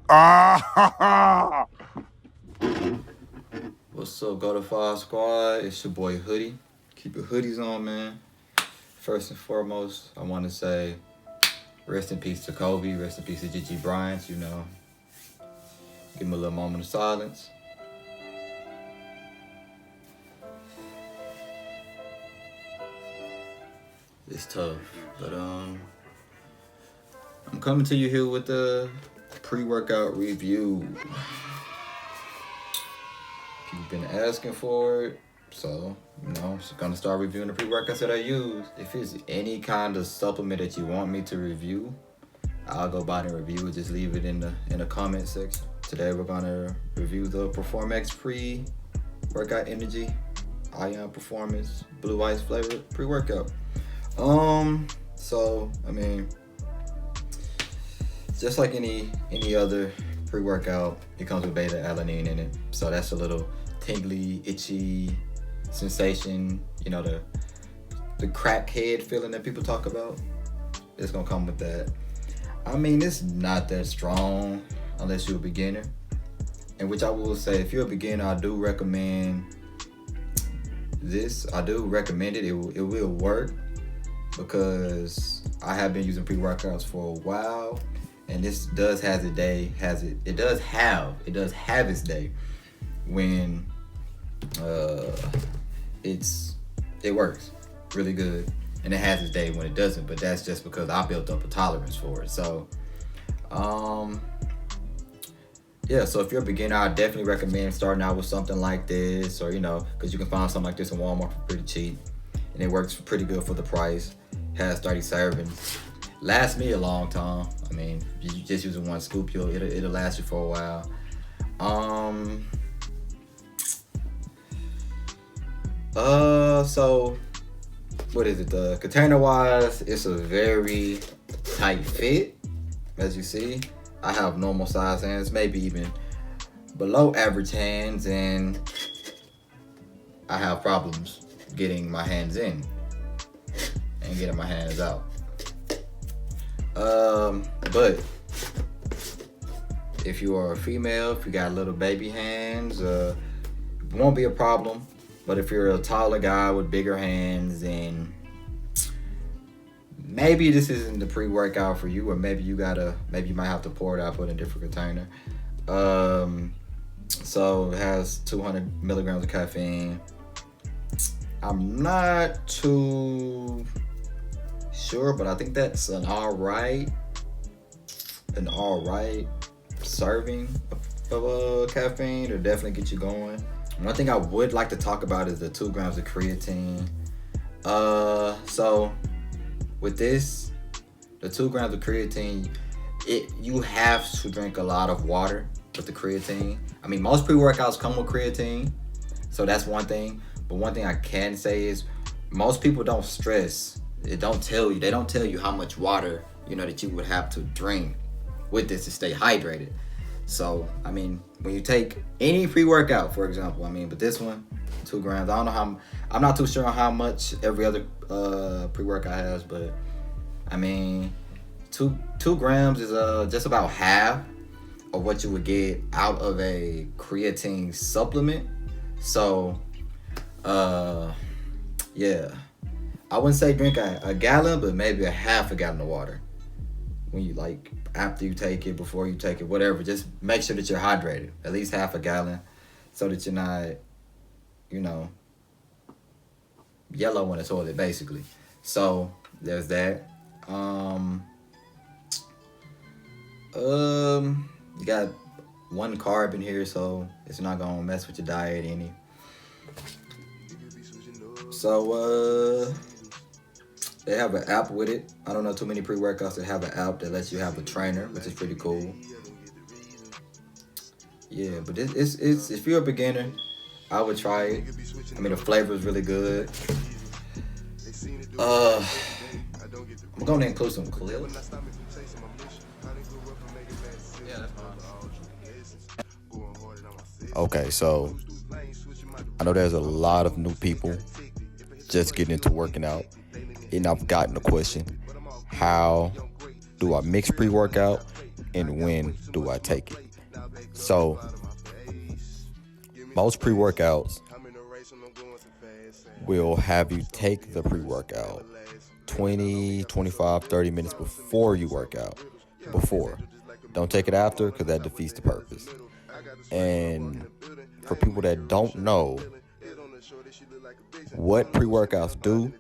Ah! What's up, Go to Five Squad? It's your boy Hoodie. Keep your hoodies on, man. First and foremost, I want to say rest in peace to Kobe, rest in peace to Gigi Bryant. You know, give him a little moment of silence. It's tough, but I'm coming to you here with the pre-workout review. You've been asking for it, so just gonna start reviewing the pre-workouts that I use. If it's any kind of supplement that you want me to review, I'll go by and review it. Just leave it in the comment section. Today we're gonna review the Performix pre-workout energy ion performance blue ice flavored pre-workout. So I mean, just like any other pre-workout, it comes with beta alanine in it. So that's a little tingly, itchy sensation. You know, the crackhead feeling that people talk about. It's gonna come with that. I mean, it's not that strong unless you're a beginner. And which I will say, if you're a beginner, I do recommend this. I do recommend it. It will work because I have been using pre-workouts for a while. And this does have its day, it does have its day when it works really good, and it has its day when it doesn't, but that's just because I built up a tolerance for it. So so if you're a beginner, I definitely recommend starting out with something like this, or because you can find something like this in Walmart for pretty cheap, and it works pretty good for the price. Has 30 servings. Lasts me a long time. I mean, you just using one scoop, it'll last you for a while. So what is it? The container wise, it's a very tight fit. As you see, I have normal size hands, maybe even below average hands, and I have problems getting my hands in and getting my hands out. But if you are a female, if you got little baby hands, it won't be a problem. But if you're a taller guy with bigger hands, and maybe this isn't the pre-workout for you, or maybe you might have to pour it out, put in a different container. So it has 200 milligrams of caffeine. I'm not too sure, but I think that's an all right serving of caffeine to definitely get you going. One thing I would like to talk about is the 2 grams of creatine. So with this, the 2 grams of creatine, you have to drink a lot of water with the creatine. I mean, most pre-workouts come with creatine, so that's one thing. But one thing I can say is most people don't stress. They don't tell you how much water that you would have to drink with this to stay hydrated. So I mean, when you take any pre-workout, for example, but this one, 2 grams. I don't know I'm not too sure on how much every other pre-workout has, but I mean, 2 grams is just about half of what you would get out of a creatine supplement. So yeah, I wouldn't say drink a gallon, but maybe a half a gallon of water. When you after you take it, before you take it, whatever, just make sure that you're hydrated. At least half a gallon, so that you're not, yellow in the toilet, basically. So there's that. You got 1 carb in here, so it's not gonna mess with your diet any. So they have an app with it. I don't know too many pre-workouts that have an app that lets you have a trainer, which is pretty cool. Yeah, but it's if you're a beginner, I would try it. I mean, the flavor is really good. I'm going to include some clips. Okay, so I know there's a lot of new people just getting into working out, and I've gotten the question, how do I mix pre-workout and when do I take it. So most pre-workouts will have you take the pre-workout 20, 25, 30 minutes before you work out. Before. Don't take it after, because that defeats the purpose. And for people that don't know what pre-workouts do,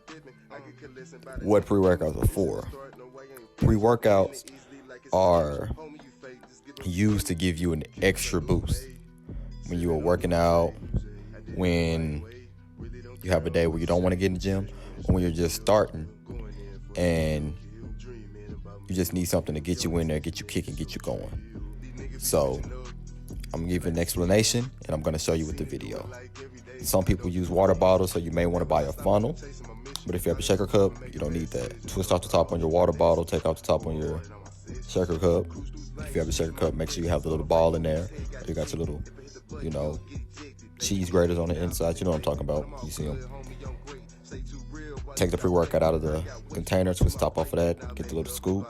what pre-workouts are for. Pre-workouts are used to give you an extra boost when you are working out, when you have a day where you don't want to get in the gym, or when you're just starting and you just need something to get you in there, get you kicking, get you going. So I'm going to give you an explanation, and I'm going to show you with the video. Some people use water bottles, so you may want to buy a funnel. But if you have a shaker cup, you don't need that. Twist off the top on your water bottle, take off the top on your shaker cup. If you have a shaker cup, make sure you have the little ball in there. You got your little, cheese graters on the inside. You know what I'm talking about. You see them. Take the pre-workout out of the container, twist the top off of that, get the little scoop.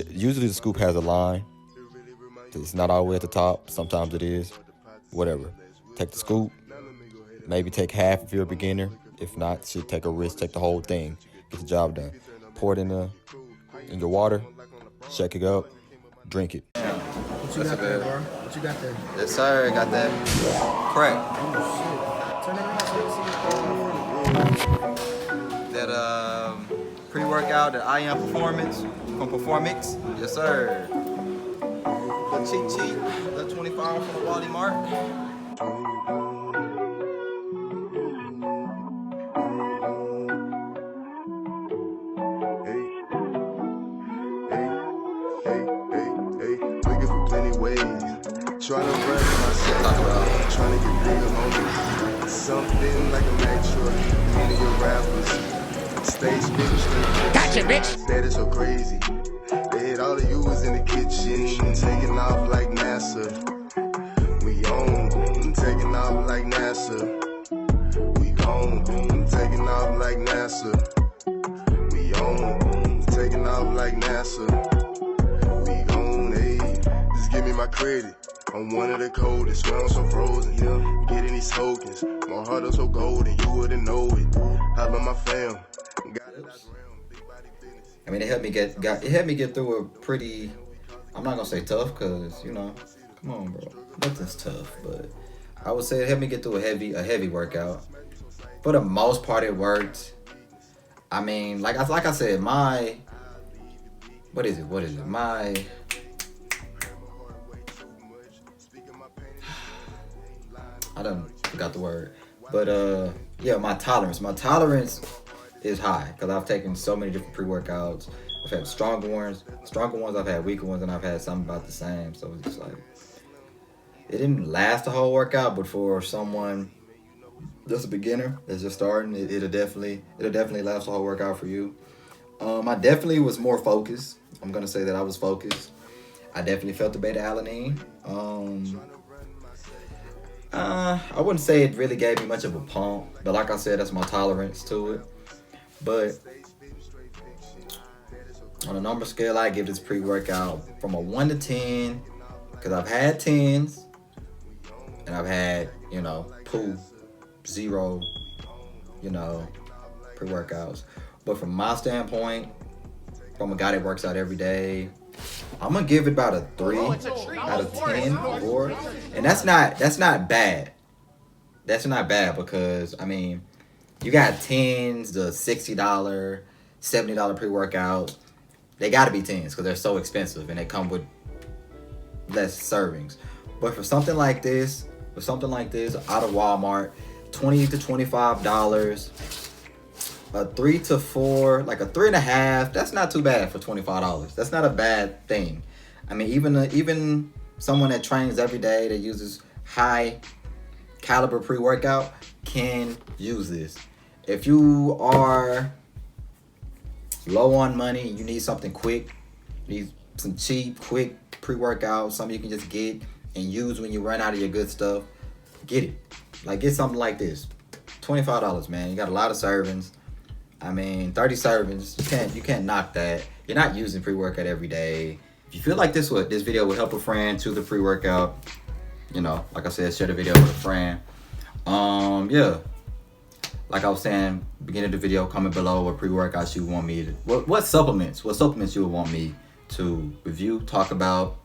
Usually the scoop has a line. It's not all the way at the top. Sometimes it is. Whatever. Take the scoop. Maybe take half if you're a beginner. If not, should take a risk, take the whole thing. Get the job done. Pour it in your water. Shake it up. Drink it. What you got there, bro? What you got there? Yes, sir. Got that crack. Oh, shit. Turn it around so That pre-workout, that SAYIAN Performance from Perfomix. Yes, sir. The cheat, the 25 from the Wally Mart. Trying to run myself, trying to get bigger on something like a Mac truck, many of rappers, stage niggas, gotcha, bitch. That is so crazy. They had all of you was in the kitchen, taking off like NASA. We on, taking off like NASA. We on, taking off like NASA. We on, taking off like NASA. We on, hey, just give me my credit. I'm one of the coldest, swear I'm so frozen, yeah. Getting these tokens, my heart is so golden, you wouldn't know it. How about my fam? I mean, it helped me get through a pretty, I'm not gonna say tough, cause come on, bro, nothing's tough, but I would say it helped me get through a heavy workout. For the most part, it worked. I mean, like I said, what is it? I done forgot the word, but yeah, my tolerance is high because I've taken so many different pre-workouts. I've had stronger ones, I've had weaker ones, and I've had some about the same. So it's just like, it didn't last the whole workout, but for someone that's a beginner that's just starting, it'll definitely last the whole workout for you. I definitely was more focused. I'm gonna say that I was focused. I definitely felt the beta alanine. I wouldn't say it really gave me much of a pump, but like I said, that's my tolerance to it. But on a number scale, I give this pre-workout from a 1 to 10, because I've had 10s and I've had, poo, 0, pre-workouts. But from my standpoint, from a guy that works out every day, I'm gonna give it about a 3 out of 10 or, and that's not bad. That's not bad because I mean, you got 10s, the $60, $70 pre-workouts. They gotta be 10s because they're so expensive and they come with less servings. But for something like this out of Walmart, $20 to $25. A 3 to 4, like a 3.5, that's not too bad for $25. That's not a bad thing. I mean, even someone that trains every day that uses high caliber pre-workout can use this. If you are low on money, you need something quick, you need some cheap, quick pre-workout, something you can just get and use when you run out of your good stuff, get it. Like, get something like this. $25, man. You got a lot of servings. I mean, 30 servings, you can't knock that. You're not using pre-workout every day. If you feel like this video would help a friend to the pre-workout, you know, like I said, share the video with a friend. Yeah. Like I was saying, beginning of the video, comment below what pre-workouts you want me to, what supplements you would want me to review, talk about,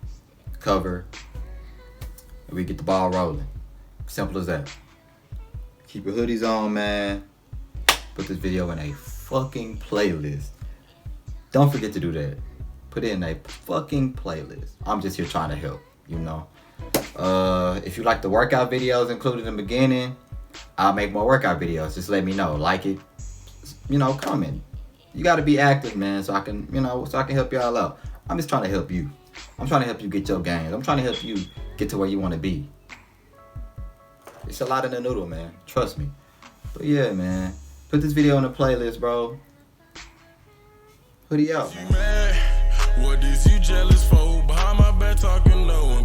cover, and we get the ball rolling. Simple as that. Keep your hoodies on, man. Put this video in a fucking playlist. Don't forget to do that. Put it in a fucking playlist. I'm just here trying to help, you know. If you like the workout videos included in the beginning, I'll make more workout videos. Just let me know. Like it, you know, comment. You got to be active, man, so I can, you know, so I can help y'all out. I'm just trying to help you. I'm trying to help you get your gains. I'm trying to help you get to where you want to be. It's a lot in the noodle, man. Trust me. But yeah, man. Put this video in the playlist, bro. Hoodie out, man. What is you jealous for? Behind my back talking no one.